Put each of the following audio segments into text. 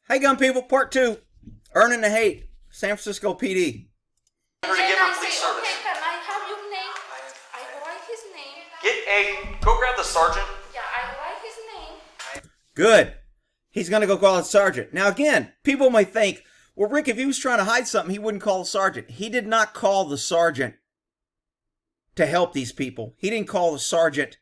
Hey, gun people, part 2. Earning the hate. San Francisco PD. And then I say, service. okay, can I have your name? I write his name. Go grab the sergeant. Yeah, I write his name. Good. He's going to go call the sergeant. Now, again, people may think, well, Rick, if he was trying to hide something, he wouldn't call the sergeant. He did not call the sergeant to help these people. He didn't call the sergeant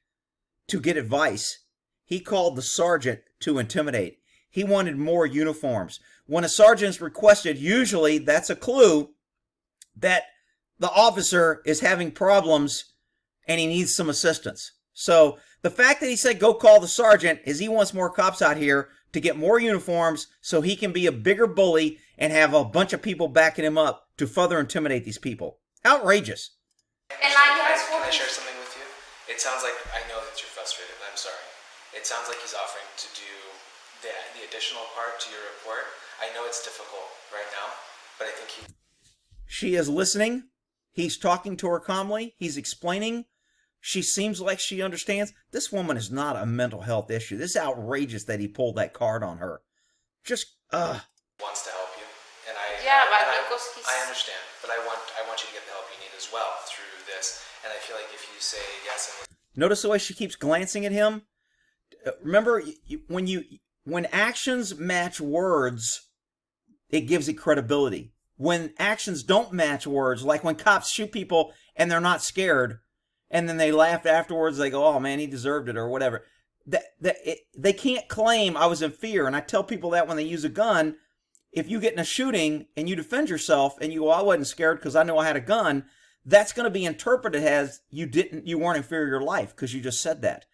to get advice. He called the sergeant to intimidate. He wanted more uniforms. When a sergeant is requested, usually that's a clue that the officer is having problems and he needs some assistance. So the fact that he said go call the sergeant is he wants more cops out here to get more uniforms so he can be a bigger bully and have a bunch of people backing him up to further intimidate these people. Outrageous. And I asked for Can I share something with you? It sounds like, I know that you're frustrated, and I'm sorry. It sounds like he's offering to do the additional part to your report. I know it's difficult right now, but I think She is listening. He's talking to her calmly. He's explaining. She seems like she understands. This woman is not a mental health issue. This is outrageous that he pulled that card on her. Just, wants to help you. And because he's... I understand, but I want you to get the help you need as well through this. And I feel like if you say yes and... Notice the way she keeps glancing at him? Remember, when actions match words, it gives it credibility. When actions don't match words, like when cops shoot people and they're not scared, and then they laugh afterwards, they go, oh man, he deserved it, or whatever. They can't claim I was in fear. And I tell people that when they use a gun, if you get in a shooting and you defend yourself and you go, I wasn't scared because I know I had a gun, that's going to be interpreted as you weren't in fear of your life because you just said that.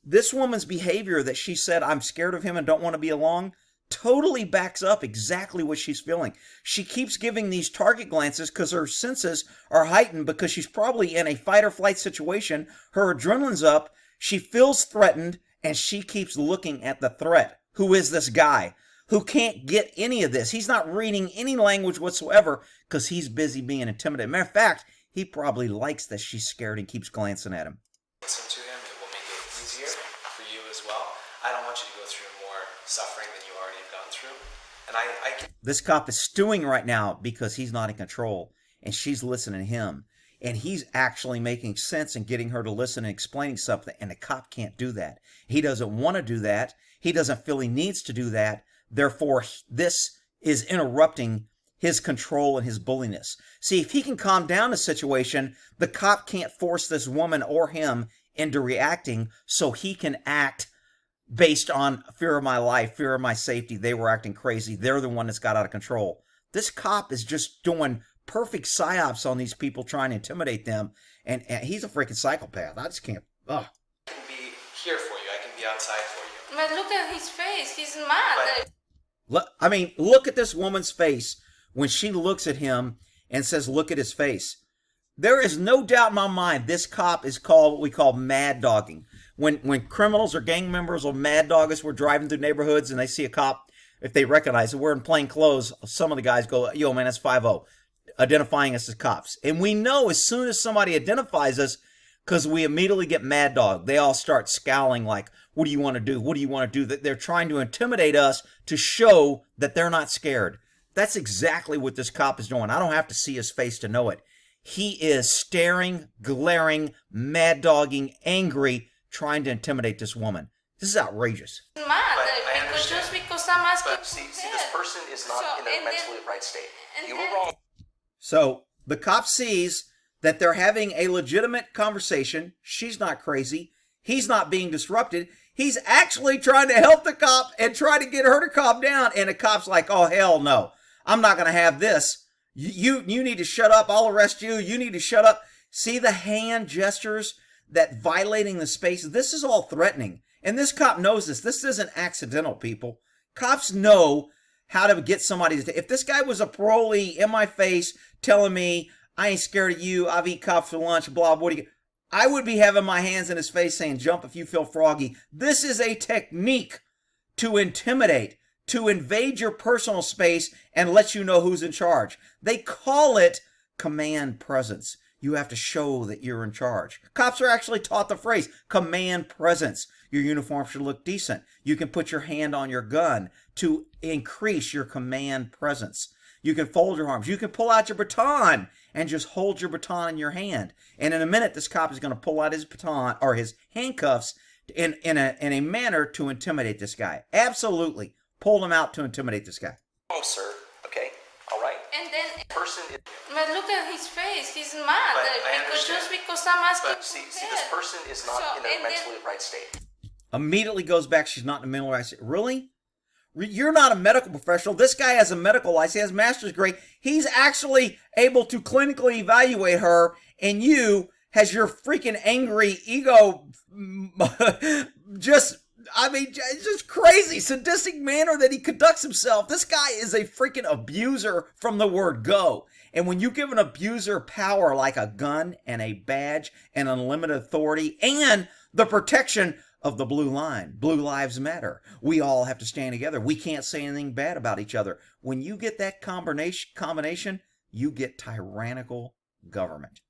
This woman's behavior that she said, I'm scared of him and don't want to be along, totally backs up exactly what she's feeling. She keeps giving these target glances because her senses are heightened because she's probably in a fight or flight situation. Her adrenaline's up. She feels threatened and she keeps looking at the threat. Who is this guy who can't get any of this? He's not reading any language whatsoever because he's busy being intimidated. Matter of fact, he probably likes that she's scared and keeps glancing at him. listen to him, it will make it easier for you as well. I don't want you to go through more suffering than you already have gone through. And This cop is stewing right now because he's not in control and she's listening to him. And he's actually making sense and getting her to listen and explaining something. And the cop can't do that. He doesn't want to do that. He doesn't feel he needs to do that. Therefore, this is interrupting his control and his bulliness. See, if he can calm down the situation, the cop can't force this woman or him into reacting so he can act based on fear of my life, fear of my safety. They were acting crazy. They're the one that's got out of control. This cop is just doing perfect psyops on these people, trying to intimidate them. And he's a freaking psychopath. I just can't. Ugh. I can be here for you. I can be outside for you. But look at his face. He's mad. Look at this woman's face when she looks at him and says, look at his face. There is no doubt in my mind this cop is called what we call mad dogging. When criminals or gang members will mad dog us, we're driving through neighborhoods and they see a cop, if they recognize it, we're in plain clothes, some of the guys go, yo, man, that's 5-0, identifying us as cops. And we know as soon as somebody identifies us, because we immediately get mad dog, they all start scowling like, what do you want to do? What do you want to do? They're trying to intimidate us to show that they're not scared. That's exactly what this cop is doing. I don't have to see his face to know it. He is staring, glaring, mad dogging, angry, trying to intimidate this woman. This is outrageous. Mad. I Because understand. just because I'm asking But see, this person is not in a mentally right state. You were wrong. So the cop sees that they're having a legitimate conversation. She's not crazy. He's not being disrupted. He's actually trying to help the cop and try to get her to calm down. And the cop's like, oh, hell no. I'm not going to have this. You need to shut up. I'll arrest you. You need to shut up. See the hand gestures that violating the space? This is all threatening. And this cop knows this. This isn't accidental, people. Cops know how to get somebody to... If this guy was a parolee in my face telling me, I ain't scared of you, I've eat cops for lunch, blah, what do you... I would be having my hands in his face saying, jump if you feel froggy. This is a technique to intimidate, to invade your personal space and let you know who's in charge. They call it command presence. You have to show that you're in charge. Cops are actually taught the phrase, command presence. Your uniform should look decent. You can put your hand on your gun to increase your command presence. You can fold your arms. You can pull out your baton and just hold your baton in your hand. And in a minute, this cop is going to pull out his baton or his handcuffs in a manner to intimidate this guy. Absolutely. Pull him out to intimidate this guy. Oh, sir. Okay. All right. And then, Person is... but look at his face. He's mad just because I'm asking But see, this person is not in a mentally right state. Immediately goes back. She's not in the mental right state. Really? You're not a medical professional. This guy has a medical license. He has a master's degree. He's actually able to clinically evaluate her, and you has your freaking angry ego it's just crazy, sadistic manner that he conducts himself. This guy is a freaking abuser from the word go. And when you give an abuser power like a gun and a badge and unlimited authority and the protection of the blue line, blue lives matter. We all have to stand together. We can't say anything bad about each other. When you get that combination, you get tyrannical government.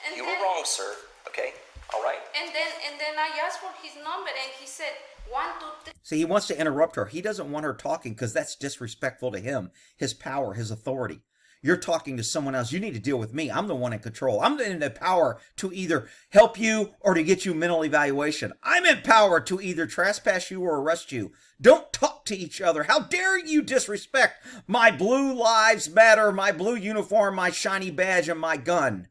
And you were wrong, sir. Okay, all right. And then I asked for his number, and he said 1, 2, 3. See, he wants to interrupt her. He doesn't want her talking because that's disrespectful to him, his power, his authority. You're talking to someone else. You need to deal with me. I'm the one in control. I'm in the power to either help you or to get you mental evaluation. I'm in power to either trespass you or arrest you. Don't talk to each other. How dare you disrespect my blue lives matter, my blue uniform, my shiny badge, and my gun.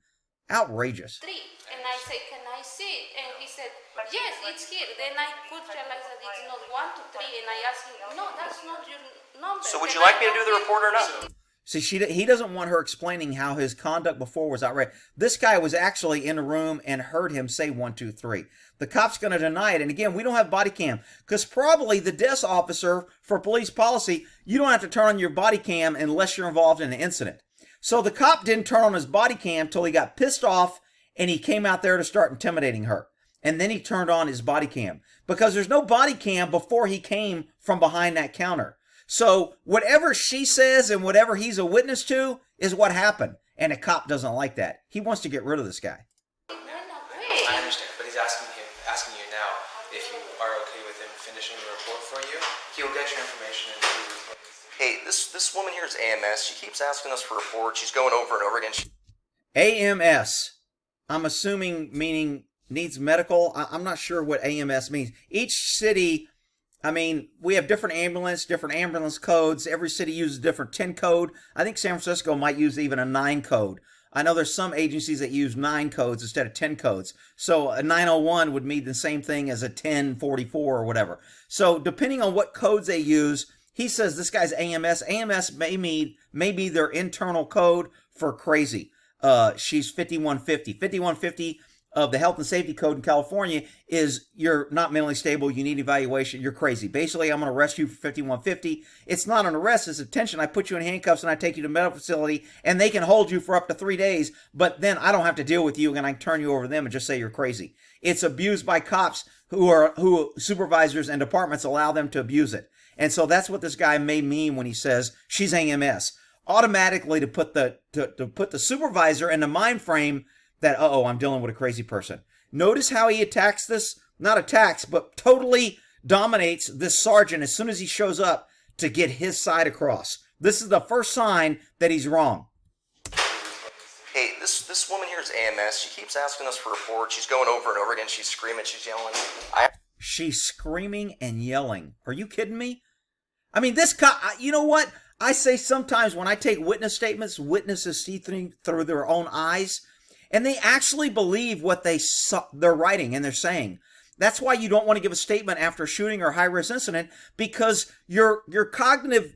Outrageous. 3. And I said, can I see it? And he said, yes, it's here. Then I could realize that it's not 1, 2, 3. And I asked him, no, that's not your number. So would you like me to do the report or not? See, he doesn't want her explaining how his conduct before was outrageous. This guy was actually in the room and heard him say 1, 2, 3. The cop's going to deny it. And again, we don't have body cam because probably the desk officer for police policy, you don't have to turn on your body cam unless you're involved in an incident. So the cop didn't turn on his body cam till he got pissed off and he came out there to start intimidating her. And then he turned on his body cam because there's no body cam before he came from behind that counter. So whatever she says and whatever he's a witness to is what happened. And a cop doesn't like that. He wants to get rid of this guy. I understand, but he's asking you now if you are okay with him finishing the report for you. He'll get your information and do the report. Hey, this woman here is AMS. She keeps asking us for reports. She's going over and over again. AMS. I'm assuming meaning needs medical. I'm not sure what AMS means. Each city, we have different ambulance codes. Every city uses a different 10 code. I think San Francisco might use even a 9 code. I know there's some agencies that use 9 codes instead of 10 codes. So a 901 would mean the same thing as a 1044 or whatever. So depending on what codes they use, he says this guy's AMS. AMS may be their internal code for crazy. She's 5150. 5150 of the Health and Safety Code in California is you're not mentally stable, you need evaluation, you're crazy. Basically, I'm going to arrest you for 5150. It's not an arrest, it's a detention. I put you in handcuffs and I take you to a medical facility and they can hold you for up to 3 days, but then I don't have to deal with you and I can turn you over to them and just say you're crazy. It's abused by cops who supervisors and departments allow them to abuse it. And so that's what this guy may mean when he says she's AMS. Automatically to put the supervisor in the mind frame that, I'm dealing with a crazy person. Notice how he attacks this, not attacks, but totally dominates this sergeant as soon as he shows up to get his side across. This is the first sign that he's wrong. Hey, this woman here is AMS. She keeps asking us for reports. She's going over and over again. She's screaming. She's yelling. She's screaming and yelling. Are you kidding me? This cop, you know what? I say sometimes when I take witness statements, witnesses see through their own eyes. And they actually believe what they're writing and they're saying. That's why you don't want to give a statement after a shooting or high-risk incident, because your cognitive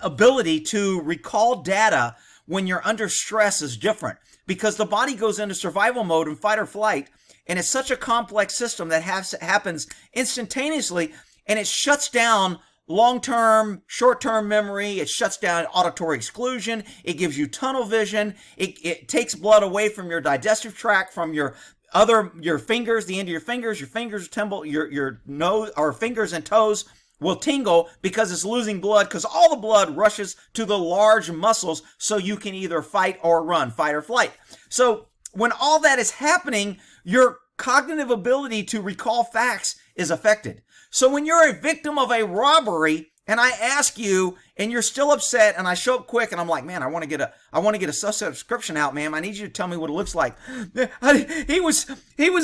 ability to recall data when you're under stress is different, because the body goes into survival mode and fight or flight, and it's such a complex system that happens instantaneously, and it shuts down long-term, short-term memory. It shuts down auditory exclusion. It gives you tunnel vision. It takes blood away from your digestive tract, from your fingers, the end of your fingers tingle, your nose or fingers and toes will tingle because it's losing blood, because all the blood rushes to the large muscles so you can either fight or run, fight or flight. So when all that is happening, your cognitive ability to recall facts is affected. So when you're a victim of a robbery and I ask you and you're still upset and I show up quick and I'm like, man, I want to get a subscription out, ma'am. I need you to tell me what it looks like. He was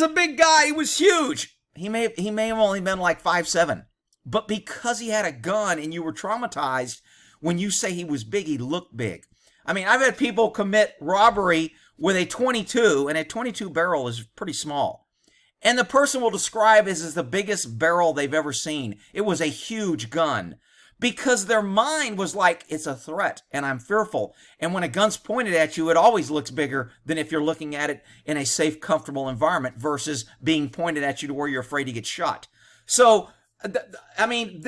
a big guy. He was huge. He may have only been like 5'7", but because he had a gun and you were traumatized, when you say he was big, he looked big. I mean, I've had people commit robbery with a 22, and a 22 barrel is pretty small. And the person will describe it as the biggest barrel they've ever seen. It was a huge gun. Because their mind was like, it's a threat, and I'm fearful. And when a gun's pointed at you, it always looks bigger than if you're looking at it in a safe, comfortable environment versus being pointed at you to where you're afraid to get shot. So, I mean,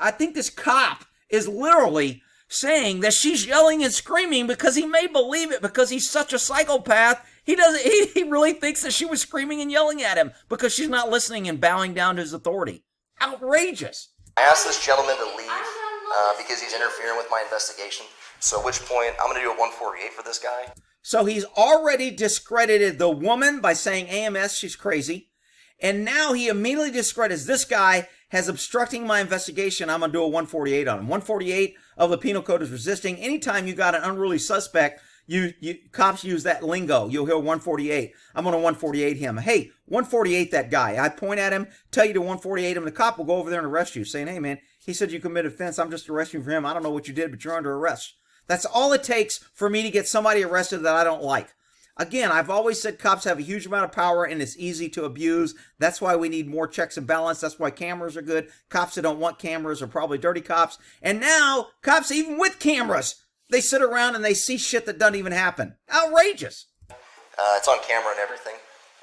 I think this cop is literally saying that she's yelling and screaming because he may believe it because he's such a psychopath. He really thinks that she was screaming and yelling at him because she's not listening and bowing down to his authority. Outrageous. I asked this gentleman to leave because he's interfering with my investigation. So at which point, I'm going to do a 148 for this guy. So he's already discredited the woman by saying AMS, she's crazy. And now he immediately discredits this guy as obstructing my investigation. I'm going to do a 148 on him. 148 of the penal code is resisting. Anytime you got an unruly suspect, cops use that lingo. You'll hear 148. I'm going to 148 him. Hey, 148 that guy. I point at him, tell you to 148 him. The cop will go over there and arrest you, saying, hey, man, he said you committed offense. I'm just arresting you for him. I don't know what you did, but you're under arrest. That's all it takes for me to get somebody arrested that I don't like. Again, I've always said cops have a huge amount of power and it's easy to abuse. That's why we need more checks and balance. That's why cameras are good. Cops that don't want cameras are probably dirty cops. And now, cops even with cameras, they sit around and they see shit that doesn't even happen. Outrageous. It's on camera and everything.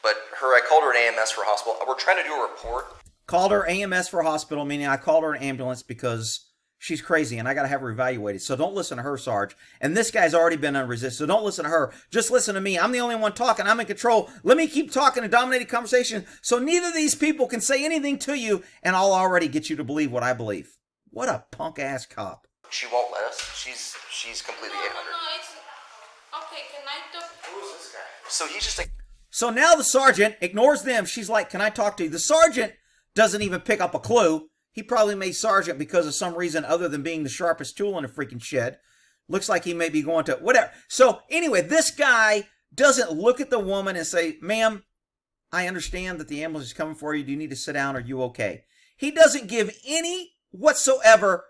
But I called her an AMS for hospital. We're trying to do a report. Called her AMS for hospital, meaning I called her an ambulance because she's crazy and I got to have her evaluated. So don't listen to her, Sarge. And this guy's already been unresisted, so don't listen to her. Just listen to me. I'm the only one talking. I'm in control. Let me keep talking and dominating conversation so neither of these people can say anything to you and I'll already get you to believe what I believe. What a punk-ass cop. She won't let us. She's completely 800. Okay, can I talk? Who is this guy? So he's just like... So now the sergeant ignores them. She's like, can I talk to you? The sergeant doesn't even pick up a clue. He probably made sergeant because of some reason other than being the sharpest tool in a freaking shed. Looks like he may be going to whatever. So anyway, this guy doesn't look at the woman and say, ma'am, I understand that the ambulance is coming for you. Do you need to sit down? Are you okay? He doesn't give any whatsoever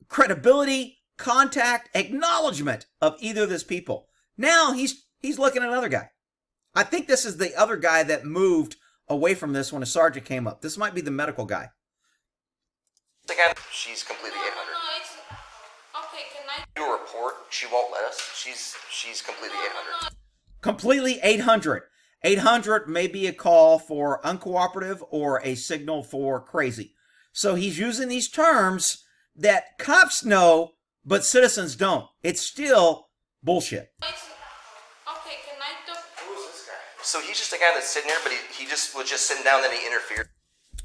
credibility, contact, acknowledgement of either of these people. Now he's looking at another guy. I think this is the other guy that moved away from this when a sergeant came up. This might be the medical guy. Again, she's completely 800. Okay, can I do a report? She won't let us. She's completely 800. Completely 800. 800 may be a call for uncooperative or a signal for crazy. So he's using these terms that cops know, but citizens don't. It's still bullshit. Okay, can I talk? Who is this guy? So he's just a guy that's sitting here, but he just was just sitting down, then he interfered.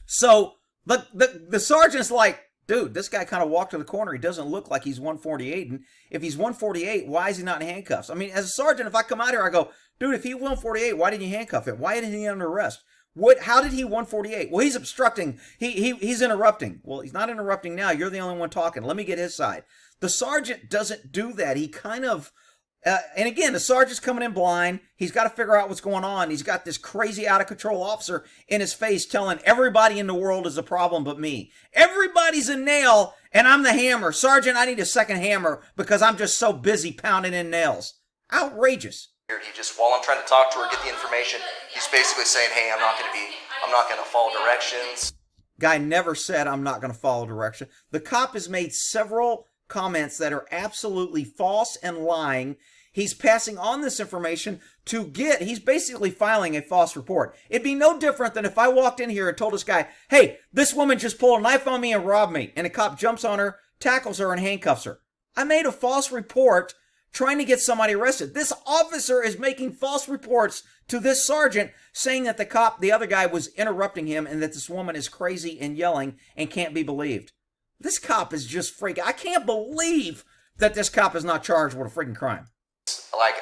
So the sergeant's like, dude, this guy kind of walked to the corner. He doesn't look like he's 148. And if he's 148, why is he not in handcuffs? I mean, as a sergeant, if I come out here, I go, dude, if he 148, why didn't you handcuff him? Why isn't he under arrest? How did he 148? Well, he's obstructing. He's interrupting. Well, he's not interrupting now. You're the only one talking. Let me get his side. The sergeant doesn't do that. He kind of, and again, the sergeant's coming in blind. He's got to figure out what's going on. He's got this crazy out of control officer in his face telling everybody in the world is a problem but me. Everybody's a nail and I'm the hammer. Sergeant, I need a second hammer because I'm just so busy pounding in nails. Outrageous. He just, while I'm trying to talk to her, get the information, he's basically saying, hey, I'm not going to follow directions. Guy never said I'm not going to follow direction. The cop has made several comments that are absolutely false and lying. He's passing on this information he's basically filing a false report. It'd be no different than if I walked in here and told this guy, hey, this woman just pulled a knife on me and robbed me. And a cop jumps on her, tackles her, and handcuffs her. I made a false report trying to get somebody arrested. This officer is making false reports to this sergeant saying that the other guy was interrupting him and that this woman is crazy and yelling and can't be believed. This cop is just freaking. I can't believe that this cop is not charged with a freaking crime. Like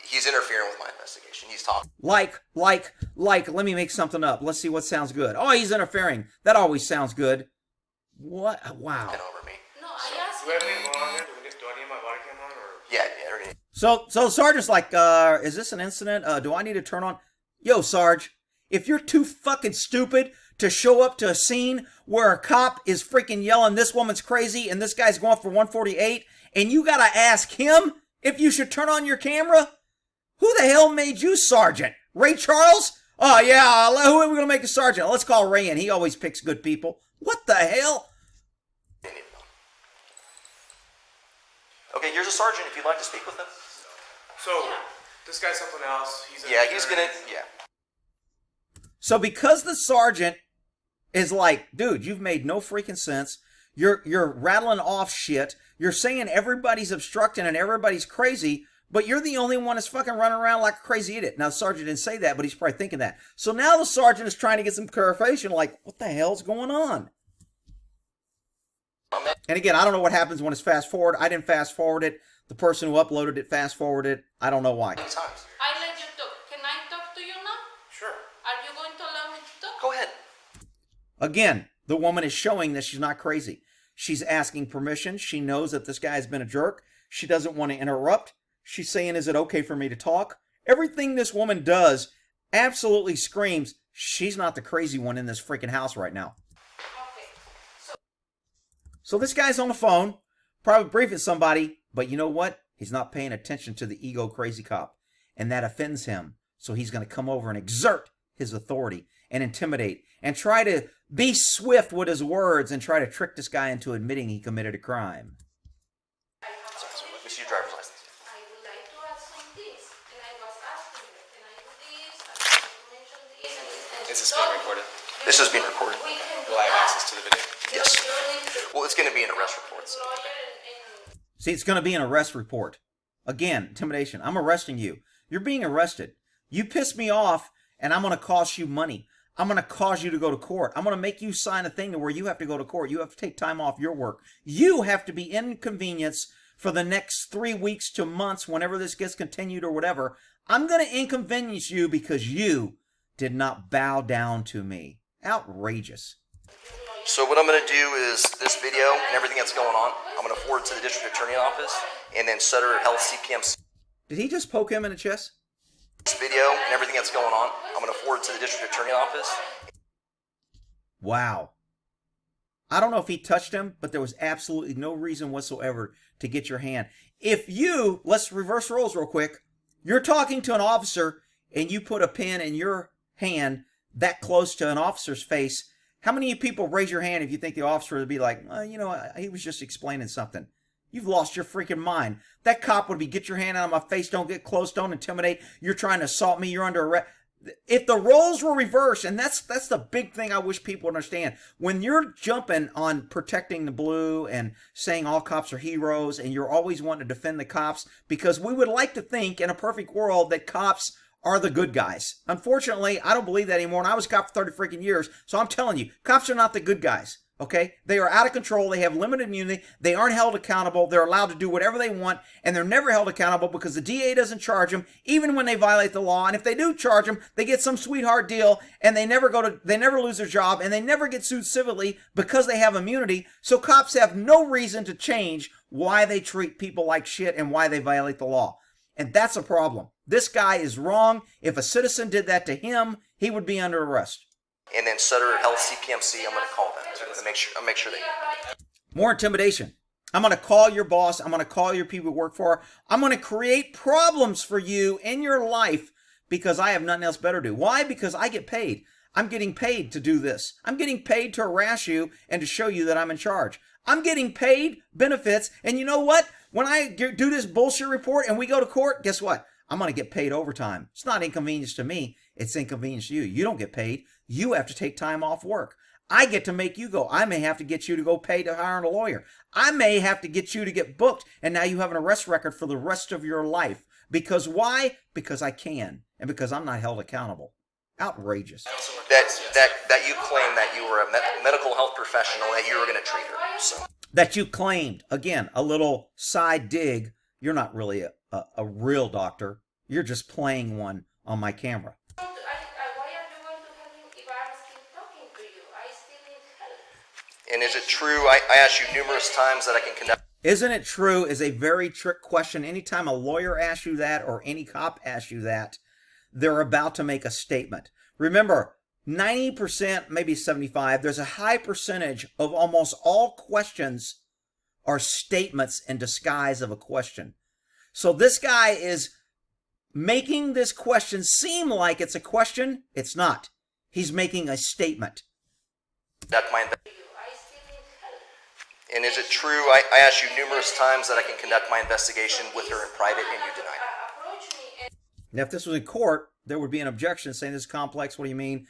He's interfering with my investigation. He's talking. Like, let me make something up. Let's see what sounds good. Oh, he's interfering. That always sounds good. What? Wow. Over me. No, I asked Do we have anything going on here? Do I need my body cam on? Or? Yeah, everything. So the sergeant's like, is this an incident? Do I need to turn on? Yo, Sarge, if you're too fucking stupid to show up to a scene where a cop is freaking yelling, this woman's crazy and this guy's going for 148, and you gotta ask him if you should turn on your camera? Who the hell made you sergeant? Ray Charles? Oh, yeah, who are we gonna make a sergeant? Let's call Ray in. He always picks good people. What the hell? Okay, here's a sergeant if you'd like to speak with him. So, this guy's something else. He's gonna. So because the sergeant is like, dude, you've made no freaking sense. You're rattling off shit. You're saying everybody's obstructing and everybody's crazy, but you're the only one that's fucking running around like a crazy idiot. Now, the sergeant didn't say that, but he's probably thinking that. So now the sergeant is trying to get some clarification, like, what the hell's going on? And again, I don't know what happens when it's fast forward. I didn't fast forward it. The person who uploaded it fast forwarded it. I don't know why. I let you talk. Can I talk to you now? Sure. Are you going to allow me to talk? Go ahead. Again, the woman is showing that she's not crazy. She's asking permission. She knows that this guy has been a jerk. She doesn't want to interrupt. She's saying, is it okay for me to talk? Everything this woman does absolutely screams she's not the crazy one in this freaking house right now. Okay. So this guy's on the phone, probably briefing somebody, but you know what? He's not paying attention to the ego crazy cop, and that offends him. So he's going to come over and exert his authority and intimidate and try to be swift with his words and try to trick this guy into admitting he committed a crime. Let me see your driver's license. I would like to ask some things, and I was asking you, can I do this? I mention this and this. Is this being recorded? This is being recorded. We can do Will I have that. access to the video? Yes. Well, it's going to be in arrest reports. See, it's going to be an arrest report. Again, intimidation. I'm arresting you. You're being arrested. You piss me off, and I'm going to cost you money. I'm going to cause you to go to court. I'm going to make you sign a thing to where you have to go to court. You have to take time off your work. You have to be inconvenienced for the next 3 weeks to months whenever this gets continued or whatever. I'm going to inconvenience you because you did not bow down to me. Outrageous. So what I'm going to do is this video and everything that's going on, I'm going to forward to the district attorney office and then Sutter Health CPM. Did he just poke him in the chest? This video and everything that's going on, I'm going to forward to the district attorney office. Wow. I don't know if he touched him, but there was absolutely no reason whatsoever to get your hand. If you, let's reverse roles real quick. You're talking to an officer and you put a pen in your hand that close to an officer's face. How many people raise your hand if you think the officer would be like, you know, he was just explaining something? You've lost your freaking mind. That cop would be, get your hand out of my face, don't get close, don't intimidate. You're trying to assault me, you're under arrest. If the roles were reversed, and that's the big thing I wish people understand. When you're jumping on protecting the blue and saying all cops are heroes and you're always wanting to defend the cops, because we would like to think in a perfect world that cops are the good guys. Unfortunately, I don't believe that anymore, and I was a cop for 30 freaking years, so I'm telling you, cops are not the good guys. Okay? They are out of control. They have limited immunity. They aren't held accountable. They're allowed to do whatever they want, and they're never held accountable because the DA doesn't charge them, even when they violate the law. And if they do charge them, they get some sweetheart deal, and they never lose their job, and they never get sued civilly because they have immunity. So cops have no reason to change why they treat people like shit and why they violate the law. And that's a problem. This guy is wrong. If a citizen did that to him, he would be under arrest. And then Sutter Health CPMC, I'm going to call them to make sure they. More intimidation. I'm going to call your boss. I'm going to call your people who work for her. I'm going to create problems for you in your life because I have nothing else better to do. Why? Because I get paid. I'm getting paid to do this. I'm getting paid to harass you and to show you that I'm in charge. I'm getting paid benefits. And you know what? When I do this bullshit report and we go to court, guess what? I'm going to get paid overtime. It's not inconvenience to me. It's inconvenience to you. You don't get paid. You have to take time off work. I get to make you go. I may have to get you to go pay to hire a lawyer. I may have to get you to get booked. And now you have an arrest record for the rest of your life. Because why? Because I can. And because I'm not held accountable. Outrageous. That you claim that you were a medical health professional, that you were going to treat her. So. That you claimed. Again, a little side dig. You're not really a real doctor. You're just playing one on my camera. Why are you going to help him if I'm still talking to you? I still need help. And is it true? I asked you numerous times that I can conduct. Isn't it true is a very trick question. Anytime a lawyer asks you that or any cop asks you that, they're about to make a statement. Remember, 90%, maybe 75%, there's a high percentage of almost all questions are statements in disguise of a question. So this guy is making this question seem like it's a question. It's not. He's making a statement. And is it true? I asked you numerous times that I can conduct my investigation with her in private, and you denied it. Now, if this was in court, there would be an objection saying this is complex. What do you mean?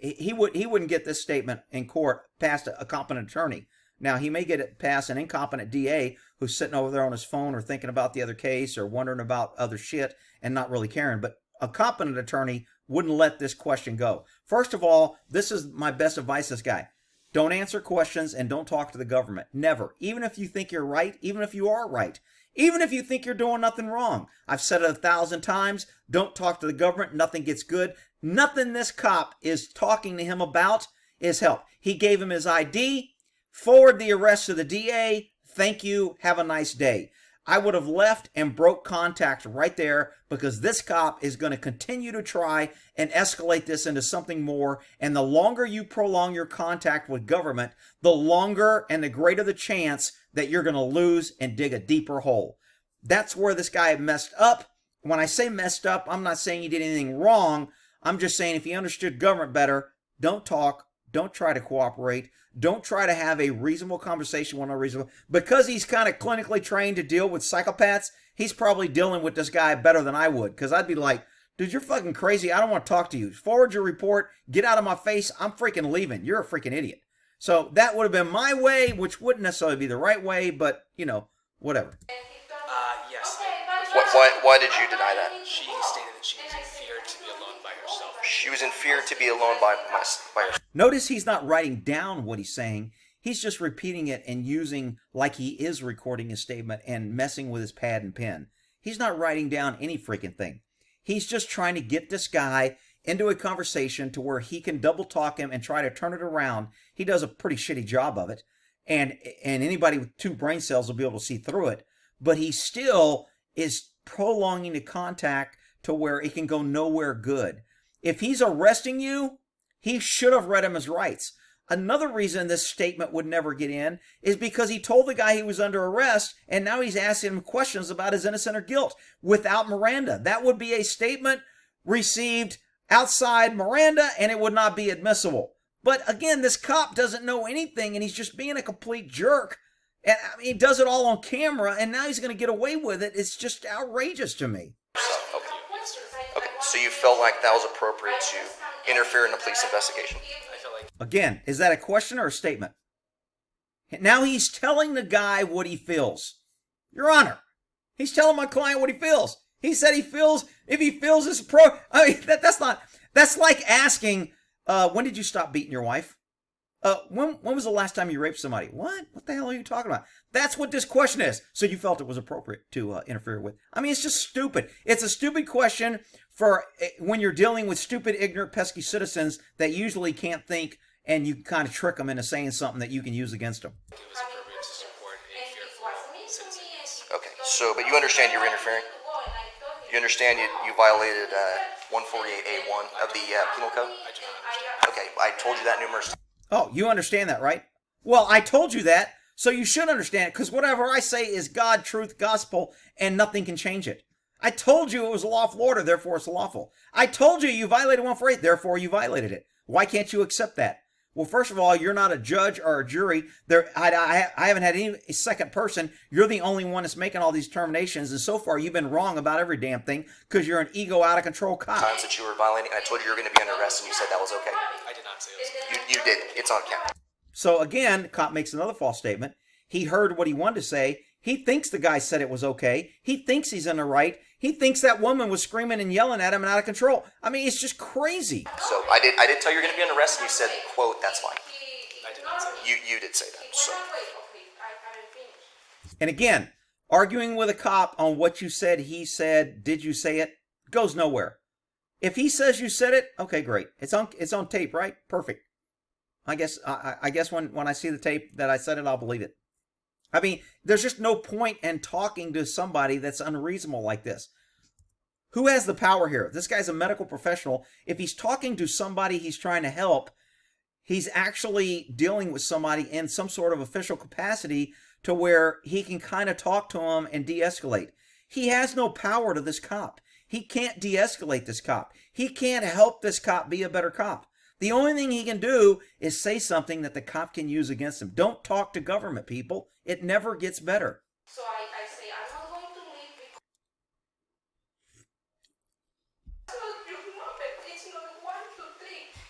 He wouldn't get this statement in court past a competent attorney. Now, he may get it past an incompetent DA who's sitting over there on his phone or thinking about the other case or wondering about other shit and not really caring. But a competent attorney wouldn't let this question go. First of all, this is my best advice to this guy. Don't answer questions and don't talk to the government. Never. Even if you think you're right, even if you are right, even if you think you're doing nothing wrong. I've said it 1,000 times. Don't talk to the government. Nothing gets good. Nothing this cop is talking to him about is help. He gave him his ID. Forward the arrest to the DA. Thank you. Have a nice day. I would have left and broke contact right there because this cop is going to continue to try and escalate this into something more. And the longer you prolong your contact with government, the longer and the greater the chance that you're going to lose and dig a deeper hole. That's where this guy messed up. When I say messed up, I'm not saying he did anything wrong. I'm just saying if he understood government better, don't talk, don't try to cooperate. Don't try to have a reasonable conversation with no reasonable. Because he's kind of clinically trained to deal with psychopaths, he's probably dealing with this guy better than I would. Because I'd be like, dude, you're fucking crazy. I don't want to talk to you. Forward your report. Get out of my face. I'm freaking leaving. You're a freaking idiot. So that would have been my way, which wouldn't necessarily be the right way, but, whatever. Yes. Why did you deny that? She stated that she was in fear to be alone by herself. She was in fear to be alone by herself. Notice he's not writing down what he's saying. He's just repeating it and using like he is recording his statement and messing with his pad and pen. He's not writing down any freaking thing. He's just trying to get this guy into a conversation to where he can double talk him and try to turn it around. He does a pretty shitty job of it. And anybody with 2 brain cells will be able to see through it. But he still is prolonging the contact to where it can go nowhere good. If he's arresting you, he should have read him his rights. Another reason this statement would never get in is because he told the guy he was under arrest, and now he's asking him questions about his innocence or guilt without Miranda. That would be a statement received outside Miranda, and it would not be admissible. But again, this cop doesn't know anything, and he's just being a complete jerk. And I mean, he does it all on camera, and now he's going to get away with it. It's just outrageous to me. Okay, so you felt like that was appropriate to interfere in the police investigation? I feel like Again, is that a question or a statement? Now he's telling the guy what he feels. Your Honor, he's telling my client what he feels. He said he feels, if he feels this I mean, that's like asking, when did you stop beating your wife? When was the last time you raped somebody? What? What the hell are you talking about? That's what this question is. So you felt it was appropriate to interfere with. I mean, it's just stupid. It's a stupid question for when you're dealing with stupid, ignorant, pesky citizens that usually can't think, and you kind of trick them into saying something that you can use against them. it was appropriate to support a fearful citizen. Okay, so, but you understand you were interfering? You understand you violated 148A1 of the Penal Code? I do not understand. Okay, I told you that numerous times. Oh, you understand that, right? Well, I told you that, so you should understand it, because whatever I say is God, truth, gospel, and nothing can change it. I told you it was a lawful order, therefore it's lawful. I told you violated 148, therefore you violated it. Why can't you accept that? Well, first of all, you're not a judge or a jury. I haven't had any second person. You're the only one that's making all these determinations, and so far you've been wrong about every damn thing because you're an ego, out-of-control cop. Times that you were violating, I told you were going to be under arrest, and you said that was okay. I did not say it was. You did. It's on camera. So again, cop makes another false statement. He heard what he wanted to say. He thinks the guy said it was okay. He thinks he's in the right. He thinks that woman was screaming and yelling at him and out of control. I mean, it's just crazy. So I did tell you you're going to be under arrest, and you said, quote, that's fine. I did not say that. You did say that. So And again, Arguing with a cop on what you said, he said, did you say it, goes nowhere. If he says you said it, okay, great. It's on tape, right? Perfect. I guess when I see the tape that I said it, I'll believe it. I mean, there's just no point in talking to somebody that's unreasonable like this. Who has the power here? This guy's a medical professional. If he's talking to somebody he's trying to help, he's actually dealing with somebody in some sort of official capacity to where he can kind of talk to him and de-escalate. He has no power to this cop. He can't de-escalate this cop. He can't help this cop be a better cop. The only thing he can do is say something that the cop can use against him. Don't talk to government, people. It never gets better. So I say, I'm not going to leave because it's not your number. It's not 1, 2, 3.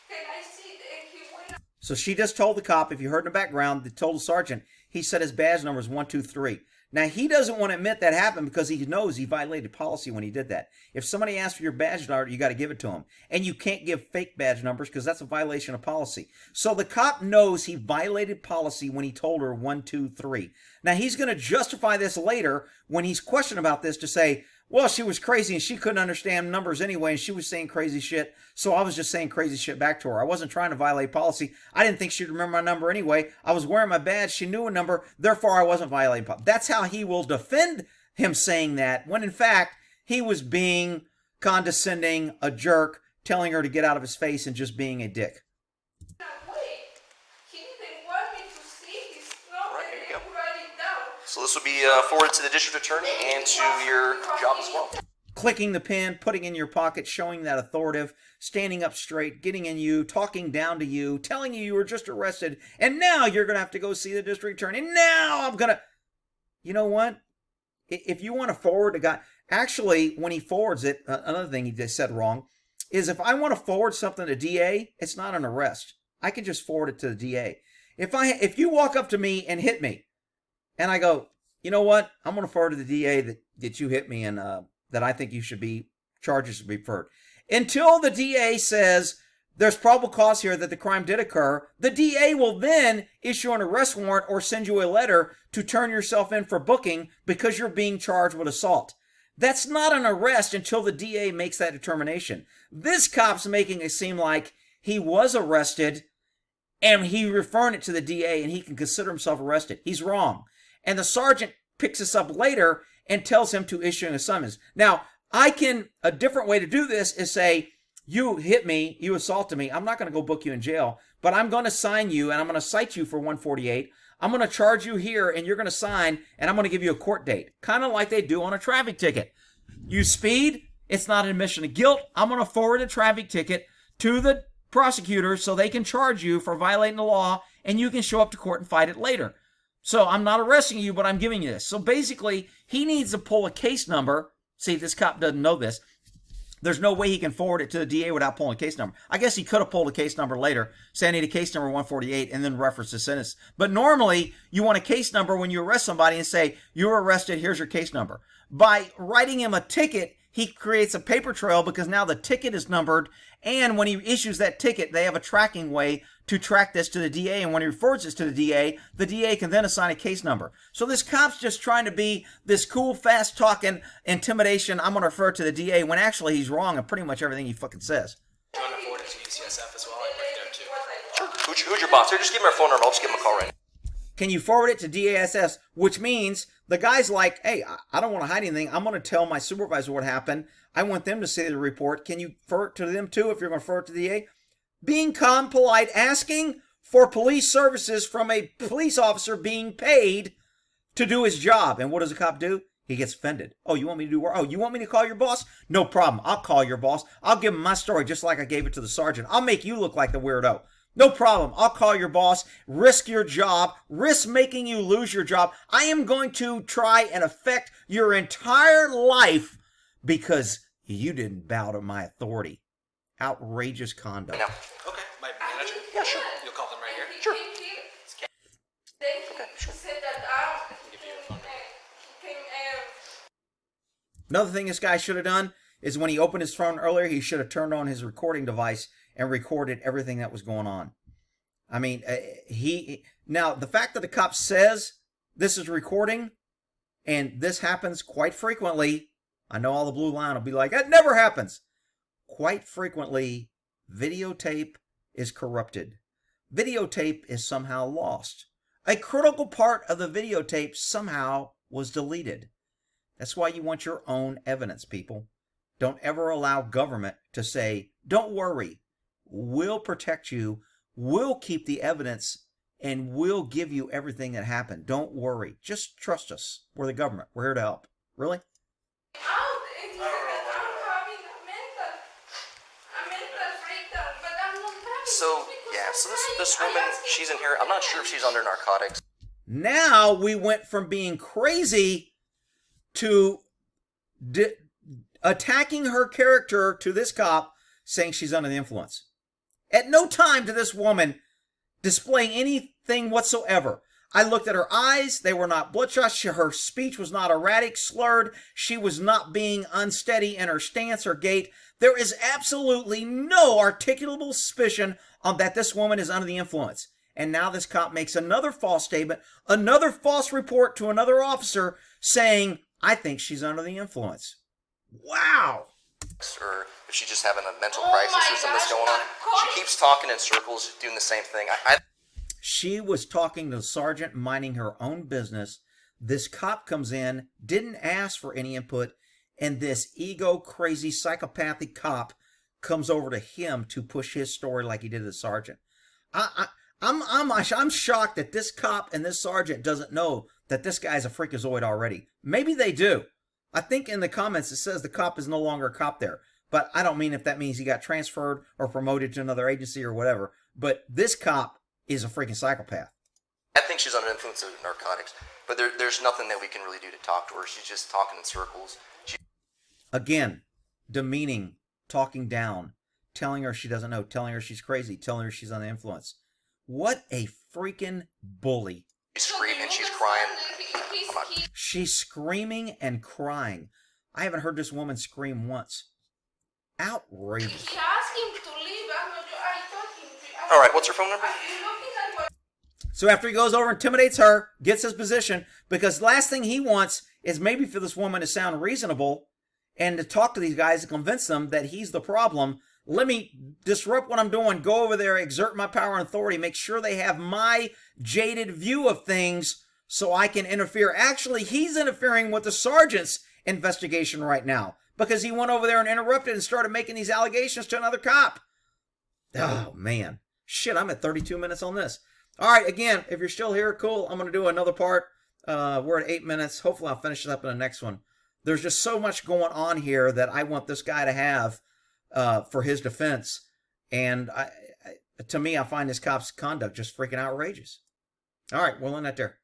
Can I see it? And he went up. So she just told the cop, if you heard in the background, they told the sergeant, he said his badge number is 1, 2, 3. Now, he doesn't want to admit that happened because he knows he violated policy when he did that. If somebody asks for your badge number, you got to give it to them. And you can't give fake badge numbers because that's a violation of policy. So the cop knows he violated policy when he told her 1, 2, 3. Now, he's going to justify this later when he's questioned about this to say, well, she was crazy and she couldn't understand numbers anyway, and she was saying crazy shit, so I was just saying crazy shit back to her. I wasn't trying to violate policy. I didn't think she'd remember my number anyway. I was wearing my badge. She knew a number. Therefore, I wasn't violating policy. That's how he will defend him saying that, when in fact, he was being condescending, a jerk, telling her to get out of his face and just being a dick. Wait, he didn't want me to see his number Right, here you and go. write it down. So this will be forwarded to the district attorney and to your job as well. Clicking the pen, putting in your pocket, showing that authoritative, standing up straight, getting in you, talking down to you, telling you were just arrested, and now you're going to have to go see the district attorney. Now I'm going to... You know what? If you want to forward a guy... Actually, when he forwards it, another thing he just said wrong, is if I want to forward something to DA, it's not an arrest. I can just forward it to the DA. If you walk up to me and hit me, and I go, you know what? I'm going to forward to the DA that you hit me and that I think you should be, charges should be referred. Until the DA says there's probable cause here that the crime did occur, the DA will then issue an arrest warrant or send you a letter to turn yourself in for booking because you're being charged with assault. That's not an arrest until the DA makes that determination. This cop's making it seem like he was arrested and he referring it to the DA and he can consider himself arrested. He's wrong. And the sergeant picks this up later and tells him to issue a summons. Now, a different way to do this is say, you hit me, you assaulted me, I'm not going to go book you in jail, but I'm going to sign you and I'm going to cite you for 148. I'm going to charge you here and you're going to sign and I'm going to give you a court date. Kind of like they do on a traffic ticket. You speed, it's not an admission of guilt. I'm going to forward a traffic ticket to the prosecutor so they can charge you for violating the law and you can show up to court and fight it later. So I'm not arresting you, but I'm giving you this. So basically, he needs to pull a case number. See, this cop doesn't know this. There's no way he can forward it to the DA without pulling a case number. I guess he could have pulled a case number later, say I need a case number 148, and then reference the sentence. But normally, you want a case number when you arrest somebody and say, you were arrested, here's your case number. By writing him a ticket, he creates a paper trail because now the ticket is numbered, and when he issues that ticket, they have a tracking way to track this to the DA, and when he refers this to the DA can then assign a case number. So this cop's just trying to be this cool, fast-talking intimidation, I'm going to refer to the DA, when actually he's wrong in pretty much everything he fucking says. Do you want to forward it to UCSF as well? I work there too. Sure. Who's your boss? Here, just give me our phone number. I'll just give him a call right now. Can you forward it to DASS? Which means the guy's like, hey, I don't want to hide anything. I'm going to tell my supervisor what happened. I want them to see the report. Can you refer it to them too if you're going to refer it to the DA? Being calm, polite, asking for police services from a police officer being paid to do his job. And what does a cop do? He gets offended. Oh, you want me to do work? Oh, you want me to call your boss? No problem. I'll call your boss. I'll give him my story just like I gave it to the sergeant. I'll make you look like the weirdo. No problem. I'll call your boss, risk your job, risk making you lose your job. I am going to try and affect your entire life because you didn't bow to my authority. Outrageous conduct. No. Okay, my manager? Yeah, sure. You'll call them right here? Sure. Then he said that Give you a phone number. he came Another thing this guy should have done is when he opened his phone earlier, he should have turned on his recording device and recorded everything that was going on. I mean, now the fact that the cop says this is recording, And this happens quite frequently. I know all the blue line will be like, that never happens. Quite frequently, videotape is corrupted. Videotape is somehow lost. A critical part of the videotape somehow was deleted. That's why you want your own evidence, people. Don't ever allow government to say, don't worry, we'll protect you, we'll keep the evidence, and we'll give you everything that happened. Don't worry. Just trust us. We're the government. We're here to help. Really? Out, and he said that I'm having a mental breakdown, but I'm not having So, it because yeah, I'm so crying. this I woman, asked him she's in to here. I'm not leave. sure if she's under narcotics. Now we went from being crazy to attacking her character to this cop saying she's under the influence. At no time did this woman display anything whatsoever. I looked at her eyes. They were not bloodshot. Her speech was not erratic, slurred. She was not being unsteady in her stance or gait. There is absolutely no articulable suspicion on that this woman is under the influence. And now this cop makes another false statement, another false report to another officer saying, I think she's under the influence. Wow. Or if she's just having a mental Oh crisis my or something that's gosh, going on. narcotics. She keeps talking in circles, doing the same thing. She was talking to the sergeant, minding her own business. This cop comes in, didn't ask for any input, and this ego crazy psychopathic cop comes over to him to push his story like he did the sergeant. I'm shocked that this cop and this sergeant doesn't know that this guy's a freakazoid already. Maybe they do. I think in the comments it says the cop is no longer a cop there, but I don't mean if that means he got transferred or promoted to another agency or whatever. But this cop is a freaking psychopath. I think she's under the influence of narcotics, but there's nothing that we can really do to talk to her. She's just talking in circles. Again, demeaning, talking down, telling her she doesn't know, telling her she's crazy, telling her she's under the influence. What a freaking bully. She's screaming, she's crying. She's screaming and crying. I haven't heard this woman scream once. Outrageous. He asked him to leave. I told him to. All right, what's her phone number? So after he goes over, intimidates her, gets his position, because the last thing he wants is maybe for this woman to sound reasonable and to talk to these guys and convince them that he's the problem. Let me disrupt what I'm doing, go over there, exert my power and authority, make sure they have my jaded view of things so I can interfere. Actually, he's interfering with the sergeant's investigation right now because he went over there and interrupted and started making these allegations to another cop. Oh, man. Shit, I'm at 32 minutes on this. All right, again, if you're still here, cool. I'm going to do another part. We're at 8 minutes. Hopefully I'll finish it up in the next one. There's just so much going on here that I want this guy to have for his defense. And to me, I find this cop's conduct just freaking outrageous. All right, we'll end that there.